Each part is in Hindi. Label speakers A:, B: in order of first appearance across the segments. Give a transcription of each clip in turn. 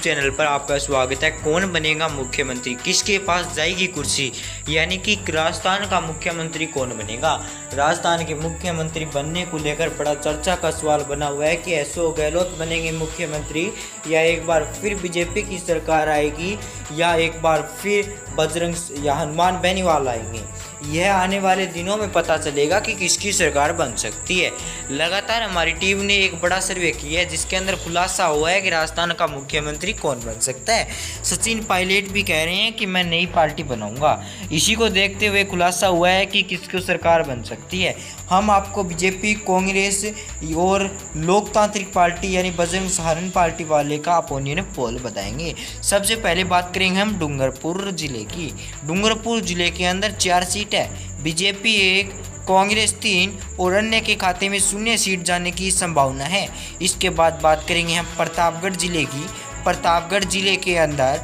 A: चैनल पर आपका स्वागत है। कौन बनेगा मुख्यमंत्री, किसके पास जाएगी कुर्सी, यानी कि राजस्थान का मुख्यमंत्री कौन बनेगा। राजस्थान के मुख्यमंत्री बनने को लेकर बड़ा चर्चा का सवाल बना हुआ है कि अशोक गहलोत बनेंगे मुख्यमंत्री, या एक बार फिर बीजेपी की सरकार आएगी, या एक बार फिर बजरंग या हनुमान बेनीवाल आएंगे। यह आने वाले दिनों में पता चलेगा कि किसकी सरकार बन सकती है। लगातार हमारी टीम ने एक बड़ा सर्वे किया है जिसके अंदर खुलासा हुआ है कि राजस्थान का मुख्यमंत्री कौन बन सकता है। सचिन पायलट भी कह रहे हैं कि मैं नई पार्टी बनाऊंगा। इसी को देखते हुए खुलासा हुआ है कि किसकी सरकार बन सकती है। हम आपको बीजेपी, कांग्रेस और लोकतांत्रिक पार्टी यानी बजरंग सहारण पार्टी वाले का ओपिनियन पोल बताएंगे। सबसे पहले बात करेंगे हम डूंगरपुर जिले की। डूंगरपुर जिले के अंदर 4 सीट है, बीजेपी 1, कांग्रेस 3 और अन्य के खाते में 0 सीट जाने की संभावना है। इसके बाद बात करेंगे हम प्रतापगढ़ जिले की। प्रतापगढ़ जिले के अंदर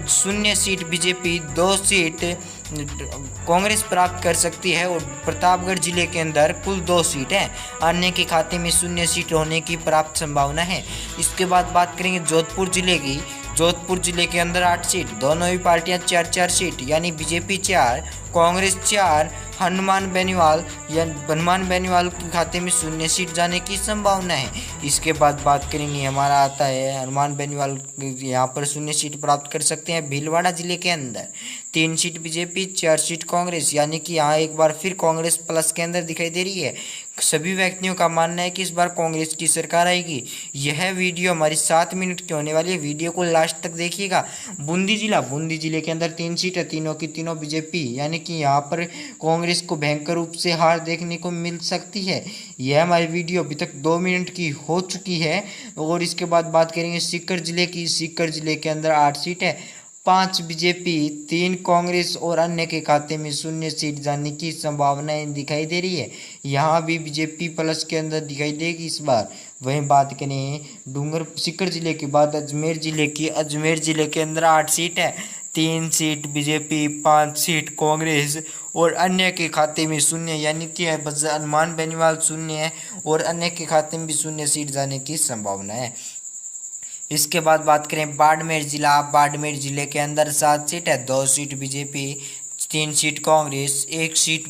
A: 0 सीट बीजेपी, 2 सीट कांग्रेस प्राप्त कर सकती है और प्रतापगढ़ जिले के अंदर कुल 2 सीट हैं। अन्य के खाते में 0 सीट होने की प्राप्त संभावना है। इसके बाद बात करेंगे जोधपुर जिले की। जोधपुर जिले के अंदर 8 सीट, दोनों ही पार्टियां 4-4 सीट, यानी बीजेपी 4, कांग्रेस 4, हनुमान बेनीवाल के खाते में 0 सीट जाने की संभावना है। इसके बाद बात करेंगे, हमारा आता है हनुमान बेनीवाल यहाँ पर 0 सीट प्राप्त कर सकते हैं। भीलवाड़ा जिले के अंदर 3 सीट बीजेपी, 4 सीट कांग्रेस, यानी कि यहाँ एक बार फिर कांग्रेस प्लस के अंदर दिखाई दे रही है। सभी व्यक्तियों का मानना है कि इस बार कांग्रेस की सरकार आएगी। यह वीडियो हमारी 7 मिनट की होने वाली है, वीडियो को लास्ट तक देखिएगा। बूंदी जिले के अंदर 3 सीट है, तीनों की तीनों बीजेपी, यानी कि यहाँ पर कांग्रेस को भयंकर रूप से हार देखने को मिल सकती है। यह हमारी वीडियो अभी तक 2 मिनट की हो चुकी है। और इसके बाद बात करेंगे सीकर जिले की। सीकर जिले के अंदर 8 सीट है, 5 बीजेपी, 3 कांग्रेस और अन्य के खाते में 0 सीट जाने की संभावनाएं दिखाई दे रही है। यहाँ भी बीजेपी प्लस के अंदर दिखाई देगी इस बार। वहीं बात करें सीकर जिले के बाद अजमेर जिले की। अजमेर जिले के अंदर 8 सीट है, 3 सीट बीजेपी, 5 सीट कांग्रेस और अन्य के खाते में 0, यानी कि हनुमान बेनीवाल 0 है और अन्य के खाते में भी 0 सीट जाने की संभावना है। इसके बाद बात करें बाड़मेर जिला। बाड़मेर जिले के अंदर 7 सीट है, 2 seat BJP, 3 seat Congress, 1 seat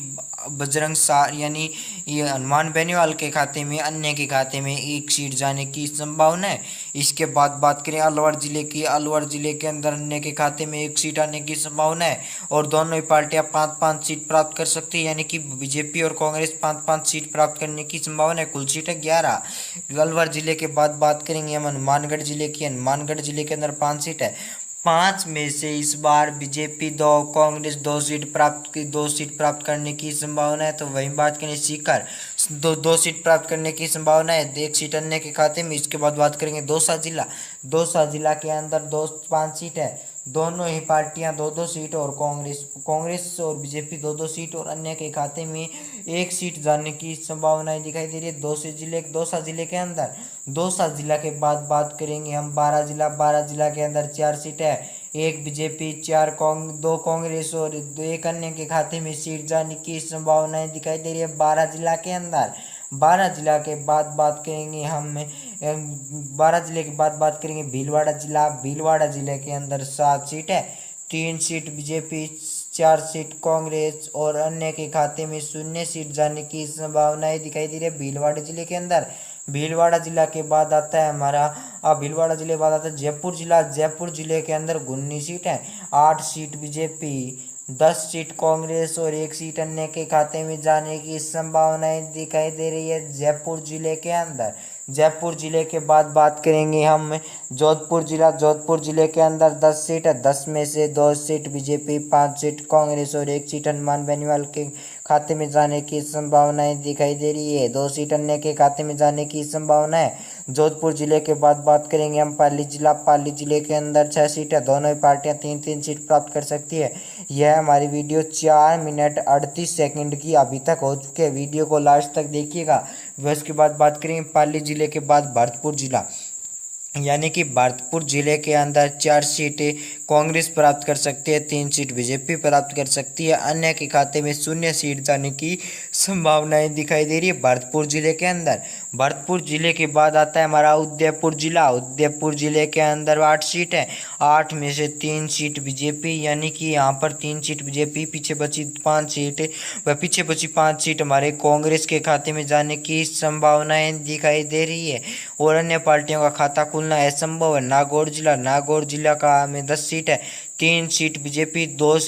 A: Bajrang यानी ये हनुमान बेनीवाल के खाते में, अन्य के खाते में 1 सीट जाने की संभावना है। इसके बाद बात करें अलवर जिले की। अलवर जिले के अंदर अन्य के खाते में 1 सीट आने की संभावना है और दोनों ही पार्टियां 5-5 सीट प्राप्त कर सकती है, यानी कि बीजेपी और कांग्रेस 5-5 सीट प्राप्त करने की संभावना है। कुल सीट है 11। अलवर जिले के बाद बात करेंगे हम हनुमानगढ़ जिले की। हनुमानगढ़ जिले के अंदर 5 सीट है, 5 में से इस बार बीजेपी 2, कांग्रेस 2 सीट प्राप्त करने की संभावना है। तो वहीं बात करें सीकर, 2 सीट प्राप्त करने की संभावना है, 1 सीट अन्य के खाते में। इसके बाद बात करेंगे दौसा जिला। दौसा जिला के अंदर 5 सीट है, दोनों ही पार्टियां 2-2 सीट और कांग्रेस और बीजेपी 2-2 सीट और अन्य के खाते में 1 सीट जाने की संभावनाएं दिखाई दे रही है दौसा जिले के अंदर। दौसा जिला के बाद बात करेंगे हम बारां जिला। बारां जिला के अंदर 4 सीट है, 1 बीजेपी, 2 कांग्रेस और 1 अन्य के खाते में सीट जाने की संभावनाएं दिखाई दे रही है बारां जिला के अंदर। बारां जिला के बाद बात करेंगे हम 12 जिले के बाद बात करेंगे भीलवाड़ा जिला। भीलवाड़ा जिले के अंदर 7 सीट है, 3 सीट बीजेपी, 4 सीट कांग्रेस और अन्य के खाते में 0 सीट जाने की संभावनाएं दिखाई दे रही है भीलवाड़ा जिले के अंदर। भीलवाड़ा जिला के बाद आता है भीलवाड़ा जिले के बाद आता है जयपुर जिला। जयपुर जिले के अंदर 19 सीट है, 8 सीट बीजेपी, 10 सीट कांग्रेस और 1 सीट अन्य के खाते में जाने की संभावनाएं दिखाई दे रही है जयपुर जिले के अंदर। जयपुर जिले के बाद बात करेंगे हम जोधपुर जिला। जोधपुर जिले के अंदर 10 सीट है, 10 में से 2 सीट बीजेपी, 5 सीट कांग्रेस और 1 सीट हनुमान बेनीवाल के खाते में जाने की संभावनाएं दिखाई दे रही है, 2 सीट अन्य के खाते में जाने की संभावना है। जोधपुर जिले के बाद बात करेंगे हम पाली जिला। पाली जिले के अंदर 6 सीट है, दोनों ही पार्टियां 3-3 सीट प्राप्त कर सकती है। यह हमारी वीडियो 4 मिनट 38 सेकंड की अभी तक हो चुकी है, वीडियो को लास्ट तक देखिएगा। उसके बाद बात करेंगे पाली जिले के बाद भरतपुर जिला। यानी कि भरतपुर जिले के अंदर 4 सीटें कांग्रेस प्राप्त कर सकती है, 3 सीट बीजेपी प्राप्त कर सकती है, अन्य के खाते में 0 सीट जाने की संभावनाएं दिखाई दे रही है भरतपुर जिले के अंदर। भरतपुर जिले के बाद आता है हमारा उदयपुर जिला। उदयपुर जिले के अंदर 8 सीट है, 8 में से 3 सीट बीजेपी, यानी कि यहाँ पर 3 सीट बीजेपी, पीछे बची 5 सीट व पीछे बची 5 सीट हमारे कांग्रेस के खाते में जाने की संभावनाएं दिखाई दे रही है और अन्य पार्टियों का खाता खुलना असंभव है। नागौर जिला का में 10 सीट है, 3 seat BJP, 2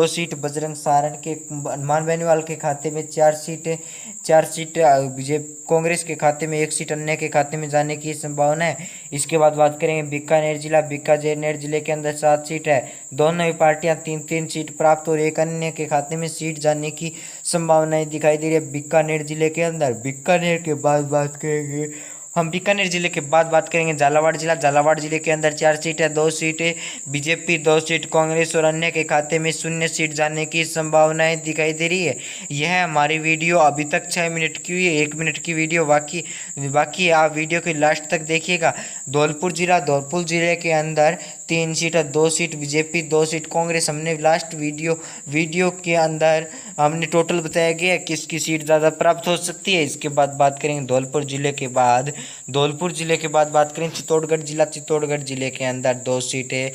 A: seat Bajrang Saran के हनुमान बेनीवाल के खाते में, 4 सीट बीजेपी कांग्रेस के खाते में, 1 सीट अन्य के खाते में जाने की संभावना है। इसके बाद बात करेंगे बीकानेर जिले के अंदर 7 सीट है, दोनों ही पार्टियां 3-3 सीट प्राप्त और एक अन्य के खाते में सीट जाने की संभावनाएं दिखाई दे रही है बीकानेर जिले के अंदर। बीकानेर के बाद बात करेंगे हम बीकानेर जिले के बाद बात करेंगे झालावाड़ जिले के अंदर 4 सीट है, 2 सीटें बीजेपी, 2 सीट कांग्रेस और अन्य के खाते में 0 सीट जाने की संभावनाएं दिखाई दे रही है। यह हमारी वीडियो अभी तक 6 मिनट की हुई है, 1 मिनट की वीडियो बाकी आप वीडियो के लास्ट तक देखिएगा। धौलपुर जिले के अंदर 3 सीट है, 2 सीट बीजेपी, 2 सीट कांग्रेस। हमने लास्ट वीडियो के अंदर हमने टोटल बताया गया किसकी सीट ज़्यादा प्राप्त हो सकती है। इसके बाद बात करेंगे धौलपुर जिले के बाद बात करें चित्तौड़गढ़ जिले के अंदर 2 सीटें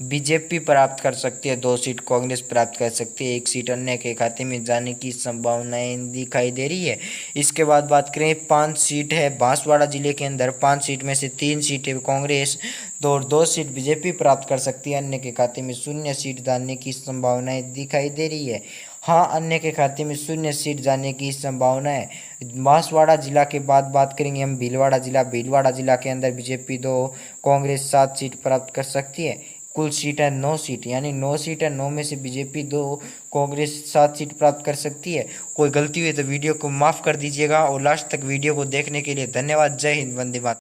A: बीजेपी प्राप्त कर सकती है, 2 सीट कांग्रेस प्राप्त कर सकती है, 1 सीट अन्य के खाते में जाने की संभावनाएं दिखाई दे रही है। इसके बाद बात करें 5 सीट है बांसवाड़ा जिले के अंदर, 5 सीट में से 3 सीटें कांग्रेस और 2 सीट बीजेपी प्राप्त कर सकती है, अन्य के खाते में 0 सीट जाने की संभावनाएं दिखाई दे रही है। हाँ, अन्य के खाते में 0 सीट जाने की संभावना है। बांसवाड़ा जिला के बाद बात करेंगे हम भीलवाड़ा जिला के अंदर बीजेपी 2, कांग्रेस 7 सीट प्राप्त कर सकती है। कुल सीट है 9 सीट, यानी 9 सीट है, 9 में से बीजेपी 2, कांग्रेस 7 सीट प्राप्त कर सकती है। कोई गलती हुई तो वीडियो को माफ़ कर दीजिएगा और लास्ट तक वीडियो को देखने के लिए धन्यवाद। जय हिंद, वंदे मातरम।